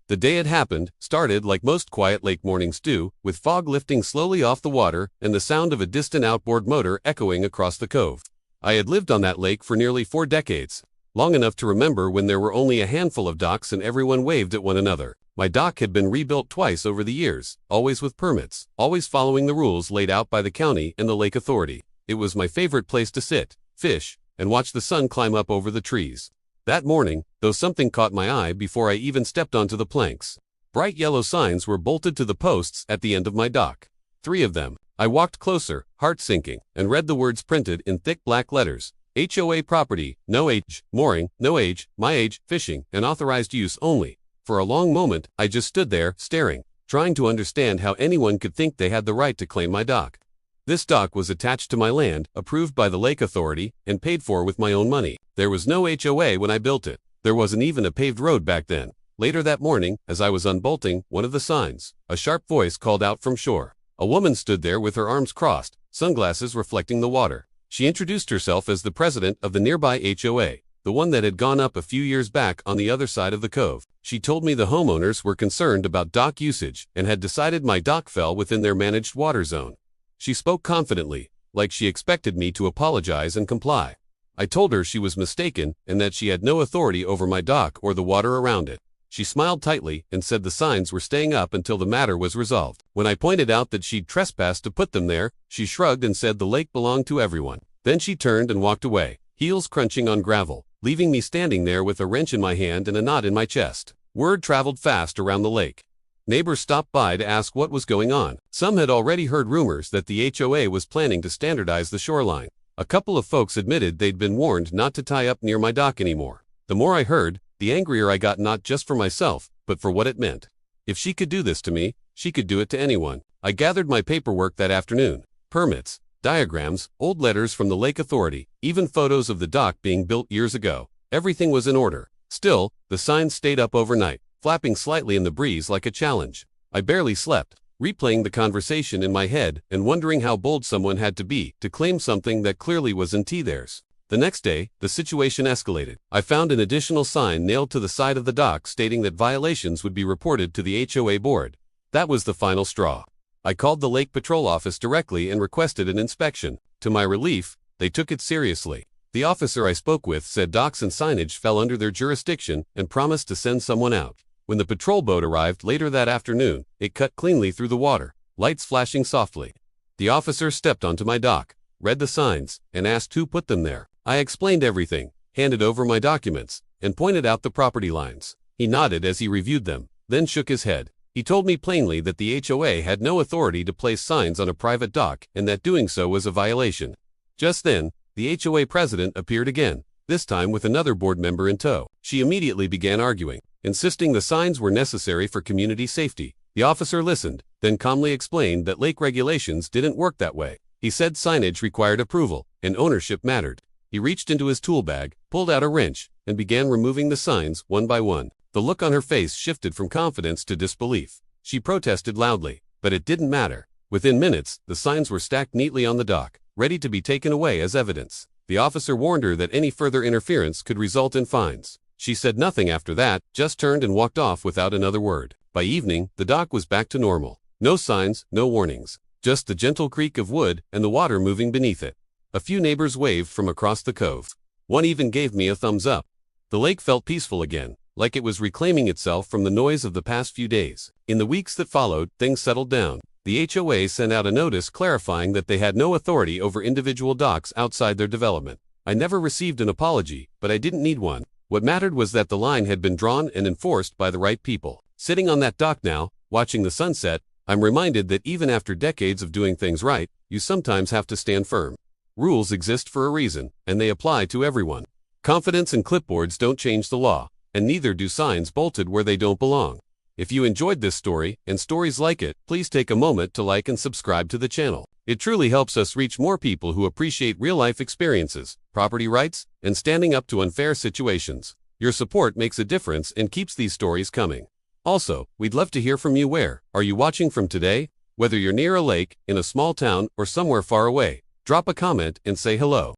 The day it happened started like most quiet lake mornings do, with fog lifting slowly off the water and the sound of a distant outboard motor echoing across the cove. I had lived on that lake for nearly 4 decades, long enough to remember when there were only a handful of docks and everyone waved at one another. My dock had been rebuilt twice over the years, always with permits, always following the rules laid out by the county and the lake authority. It was my favorite place to sit, fish, and watch the sun climb up over the trees. That morning, though, something caught my eye before I even stepped onto the planks. Bright yellow signs were bolted to the posts at the end of my dock. 3 of them. I walked closer, heart sinking, and read the words printed in thick black letters. HOA property, no age, mooring, no age, my age, fishing, and authorized use only. For a long moment, I just stood there, staring, trying to understand how anyone could think they had the right to claim my dock. This dock was attached to my land, approved by the lake authority, and paid for with my own money. There was no HOA when I built it. There wasn't even a paved road back then. Later that morning, as I was unbolting one of the signs, a sharp voice called out from shore. A woman stood there with her arms crossed, sunglasses reflecting the water. She introduced herself as the president of the nearby HOA, the one that had gone up a few years back on the other side of the cove. She told me the homeowners were concerned about dock usage and had decided my dock fell within their managed water zone. She spoke confidently, like she expected me to apologize and comply. I told her she was mistaken and that she had no authority over my dock or the water around it. She smiled tightly and said the signs were staying up until the matter was resolved. When I pointed out that she'd trespassed to put them there, she shrugged and said the lake belonged to everyone. Then she turned and walked away, heels crunching on gravel, leaving me standing there with a wrench in my hand and a knot in my chest. Word traveled fast around the lake. Neighbors stopped by to ask what was going on. Some had already heard rumors that the HOA was planning to standardize the shoreline. A couple of folks admitted they'd been warned not to tie up near my dock anymore. The more I heard, the angrier I got, not just for myself, but for what it meant. If she could do this to me, she could do it to anyone. I gathered my paperwork that afternoon. Permits, diagrams, old letters from the lake authority, even photos of the dock being built years ago. Everything was in order. Still, the signs stayed up overnight, flapping slightly in the breeze like a challenge. I barely slept, replaying the conversation in my head and wondering how bold someone had to be to claim something that clearly wasn't theirs. The next day, the situation escalated. I found an additional sign nailed to the side of the dock stating that violations would be reported to the HOA board. That was the final straw. I called the Lake Patrol office directly and requested an inspection. To my relief, they took it seriously. The officer I spoke with said docks and signage fell under their jurisdiction and promised to send someone out. When the patrol boat arrived later that afternoon, it cut cleanly through the water, lights flashing softly. The officer stepped onto my dock, read the signs, and asked who put them there. I explained everything, handed over my documents, and pointed out the property lines. He nodded as he reviewed them, then shook his head. He told me plainly that the HOA had no authority to place signs on a private dock and that doing so was a violation. Just then, the HOA president appeared again, this time with another board member in tow. She immediately began arguing, insisting the signs were necessary for community safety. The officer listened, then calmly explained that lake regulations didn't work that way. He said signage required approval, and ownership mattered. He reached into his tool bag, pulled out a wrench, and began removing the signs one by one. The look on her face shifted from confidence to disbelief. She protested loudly, but it didn't matter. Within minutes, the signs were stacked neatly on the dock, ready to be taken away as evidence. The officer warned her that any further interference could result in fines. She said nothing after that, just turned and walked off without another word. By evening, the dock was back to normal. No signs, no warnings. Just the gentle creak of wood and the water moving beneath it. A few neighbors waved from across the cove. One even gave me a thumbs up. The lake felt peaceful again, like it was reclaiming itself from the noise of the past few days. In the weeks that followed, things settled down. The HOA sent out a notice clarifying that they had no authority over individual docks outside their development. I never received an apology, but I didn't need one. What mattered was that the line had been drawn and enforced by the right people. Sitting on that dock now, watching the sunset, I'm reminded that even after decades of doing things right, you sometimes have to stand firm. Rules exist for a reason, and they apply to everyone. Confidence and clipboards don't change the law, and neither do signs bolted where they don't belong. If you enjoyed this story, and stories like it, please take a moment to like and subscribe to the channel. It truly helps us reach more people who appreciate real-life experiences, property rights, and standing up to unfair situations. Your support makes a difference and keeps these stories coming. Also, we'd love to hear from you. Where are you watching from today? Whether you're near a lake, in a small town, or somewhere far away, drop a comment and say hello.